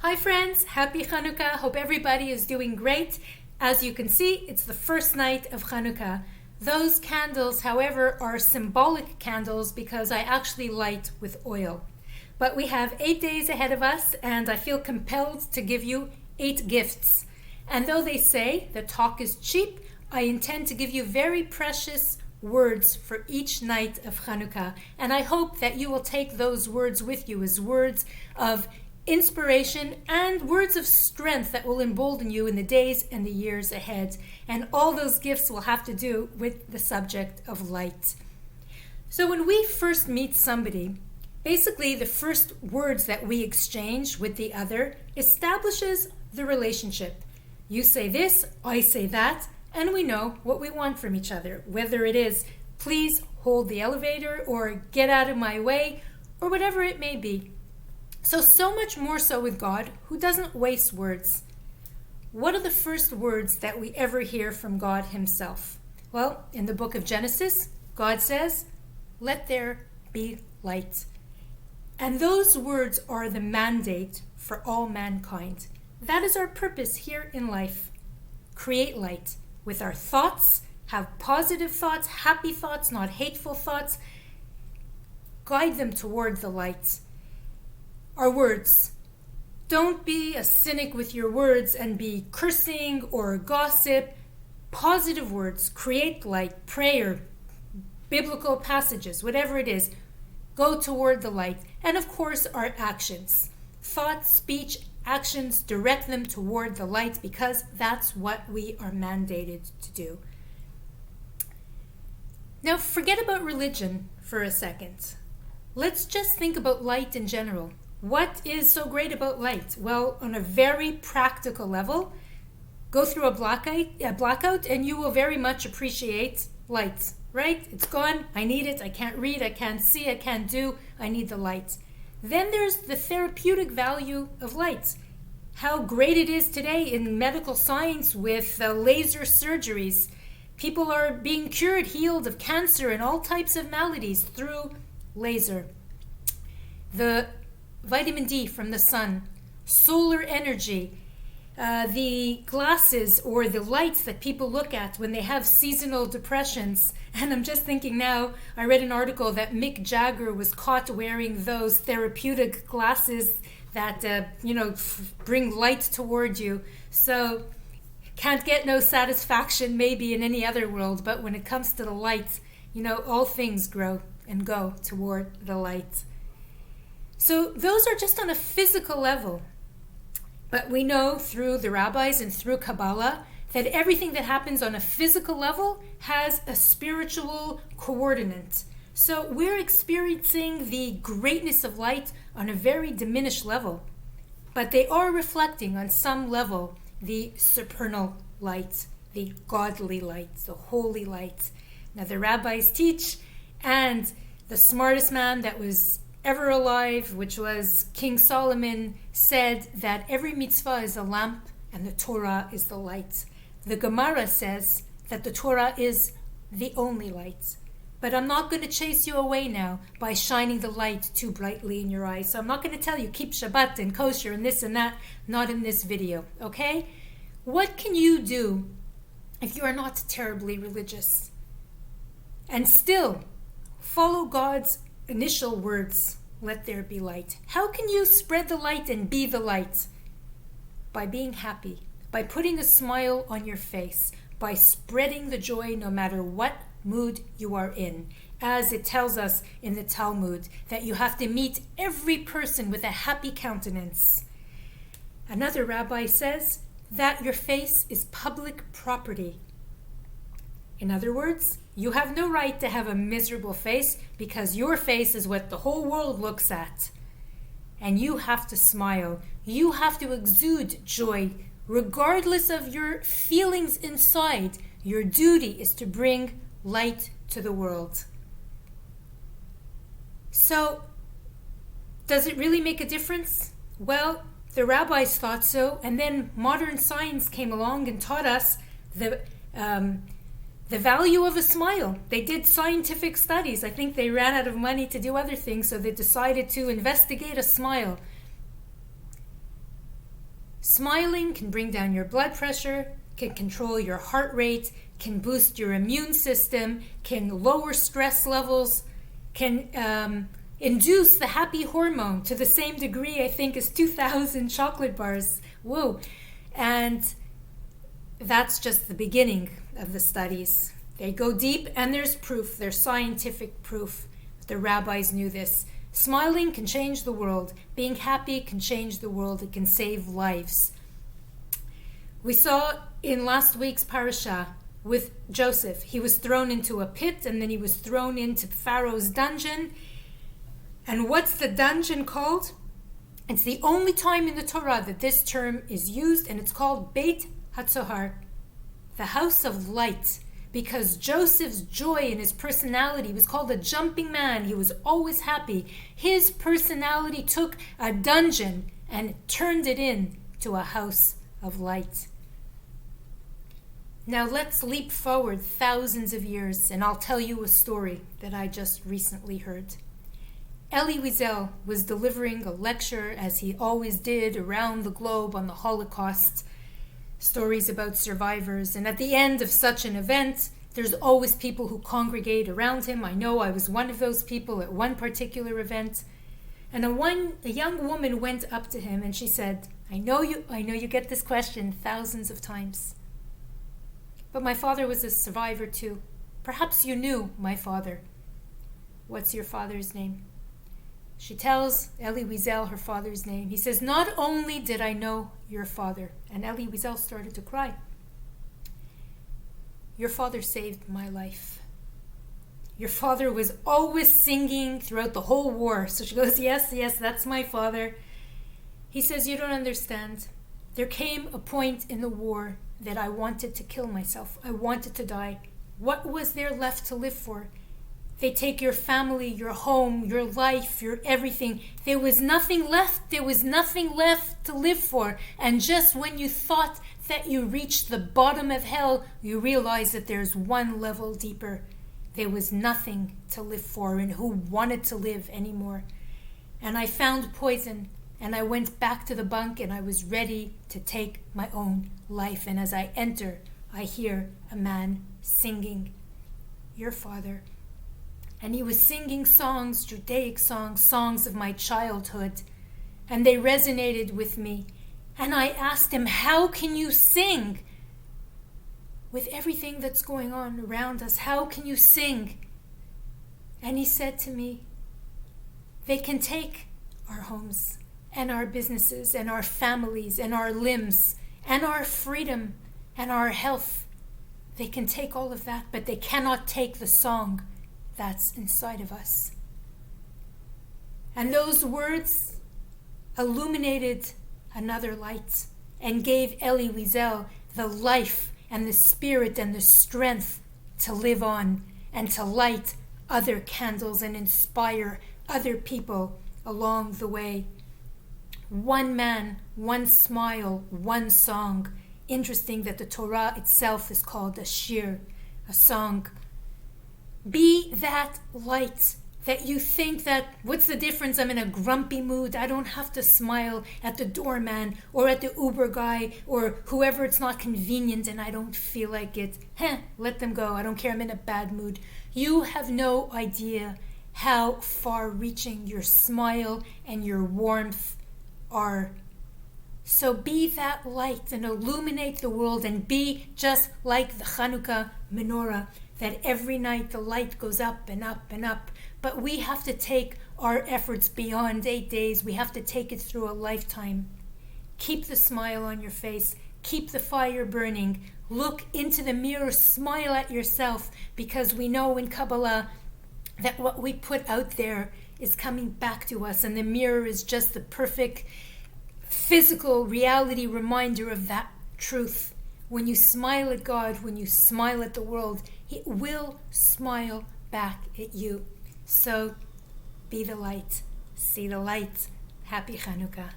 Hi friends, happy Hanukkah. Hope everybody is doing great. As you can see, it's the first night of Hanukkah. Those candles, however, are symbolic candles because I actually light with oil. But we have 8 days ahead of us and I feel compelled to give you 8 gifts. And though they say that talk is cheap, I intend to give you very precious words for each night of Hanukkah. And I hope that you will take those words with you as words of inspiration and words of strength that will embolden you in the days and the years ahead. And all those gifts will have to do with the subject of light. So when we first meet somebody, basically the first words that we exchange with the other establishes the relationship. You say this, I say that, and we know what we want from each other, whether it is please hold the elevator or get out of my way or whatever it may be. So much more so with God, who doesn't waste words. What are the first words that we ever hear from God himself? Well, in the book of Genesis, God says, "Let there be light." And those words are the mandate for all mankind. That is our purpose here in life. Create light with our thoughts, have positive thoughts, happy thoughts, not hateful thoughts. Guide them toward the light. Our words. Don't be a cynic with your words and be cursing or gossip. Positive words, create light, prayer, biblical passages, whatever it is, go toward the light. And of course, our actions. Thoughts, speech, actions, direct them toward the light because that's what we are mandated to do. Now, forget about religion for a second. Let's just think about light in general. What is so great about light? Well, on a very practical level, go through a blackout and you will very much appreciate light, right? It's gone. I need it. I can't read. I can't see. I can't do. I need the light. Then there's the therapeutic value of light. How great it is today in medical science with laser surgeries. People are being cured, healed of cancer and all types of maladies through laser. The vitamin D from the sun, solar energy, the glasses or the lights that people look at when they have seasonal depressions. And I'm just thinking now, I read an article that Mick Jagger was caught wearing those therapeutic glasses that, bring light toward you. So can't get no satisfaction maybe in any other world, but when it comes to the light, all things grow and go toward the light. So those are just on a physical level. But we know through the rabbis and through Kabbalah that everything that happens on a physical level has a spiritual coordinate. So we're experiencing the greatness of light on a very diminished level. But they are reflecting on some level the supernal light, the godly light, the holy light. Now the rabbis teach, and the smartest man that was ever alive, which was King Solomon, said that every mitzvah is a lamp and the Torah is the light. The Gemara says that the Torah is the only light. But I'm not going to chase you away now by shining the light too brightly in your eyes. So I'm not going to tell you keep Shabbat and kosher and this and that, not in this video, okay? What can you do if you are not terribly religious and still follow God's initial words, let there be light? How can you spread the light and be the light? By being happy, by putting a smile on your face, by spreading the joy no matter what mood you are in. As it tells us in the Talmud, that you have to meet every person with a happy countenance. Another rabbi says that your face is public property. In other words, you have no right to have a miserable face because your face is what the whole world looks at. And you have to smile. You have to exude joy. Regardless of your feelings inside, your duty is to bring light to the world. So, does it really make a difference? Well, the rabbis thought so, and then modern science came along and taught us the value of a smile. They did scientific studies. I think they ran out of money to do other things, so they decided to investigate a smile. Smiling can bring down your blood pressure, can control your heart rate, can boost your immune system, can lower stress levels, can induce the happy hormone to the same degree, I think, as 2,000 chocolate bars. Whoa. And that's just the beginning of the studies. They go deep, and there's proof. There's scientific proof. The rabbis knew this. Smiling can change the world. Being happy can change the world. It can save lives. We saw in last week's parasha with Joseph. He was thrown into a pit, and then he was thrown into Pharaoh's dungeon. And what's the dungeon called? It's the only time in the Torah that this term is used, and it's called Beit HaTzohar, the house of light, because Joseph's joy and his personality was called a jumping man. He was always happy. His personality took a dungeon and turned it into a house of light. Now let's leap forward thousands of years, and I'll tell you a story that I just recently heard. Elie Wiesel was delivering a lecture, as he always did, around the globe on the Holocaust, stories about survivors. And at the end of such an event, there's always people who congregate around him. I know I was one of those people at one particular event. And a young woman went up to him and she said, I know you get this question thousands of times. But my father was a survivor too. Perhaps you knew my father. What's your father's name? She tells Elie Wiesel her father's name. He says, not only did I know your father, and Elie Wiesel started to cry. Your father saved my life. Your father was always singing throughout the whole war. So she goes, yes, that's my father. He says, you don't understand. There came a point in the war that I wanted to kill myself. I wanted to die. What was there left to live for? They take your family, your home, your life, your everything. There was nothing left. There was nothing left to live for. And just when you thought that you reached the bottom of hell, you realize that there's one level deeper. There was nothing to live for, and who wanted to live anymore. And I found poison, and I went back to the bunk, and I was ready to take my own life. And as I enter, I hear a man singing, your father. And he was singing songs, Judaic songs, songs of my childhood. And they resonated with me. And I asked him, how can you sing? With everything that's going on around us, how can you sing? And he said to me, they can take our homes and our businesses and our families and our limbs and our freedom and our health. They can take all of that, but they cannot take the song that's inside of us. And those words illuminated another light and gave Elie Wiesel the life and the spirit and the strength to live on and to light other candles and inspire other people along the way. One man, one smile, one song. Interesting that the Torah itself is called a shir, a song. Be that light that you think that, what's the difference? I'm in a grumpy mood. I don't have to smile at the doorman or at the Uber guy or whoever it's not convenient and I don't feel like it. Let them go. I don't care. I'm in a bad mood. You have no idea how far-reaching your smile and your warmth are. So be that light and illuminate the world and be just like the Hanukkah menorah, that every night the light goes up and up and up. But we have to take our efforts beyond 8 days. We have to take it through a lifetime. Keep the smile on your face. Keep the fire burning. Look into the mirror. Smile at yourself, because we know in Kabbalah that what we put out there is coming back to us, and the mirror is just the perfect physical reality reminder of that truth. When you smile at God, when you smile at the world, He will smile back at you. So be the light. See the light. Happy Hanukkah.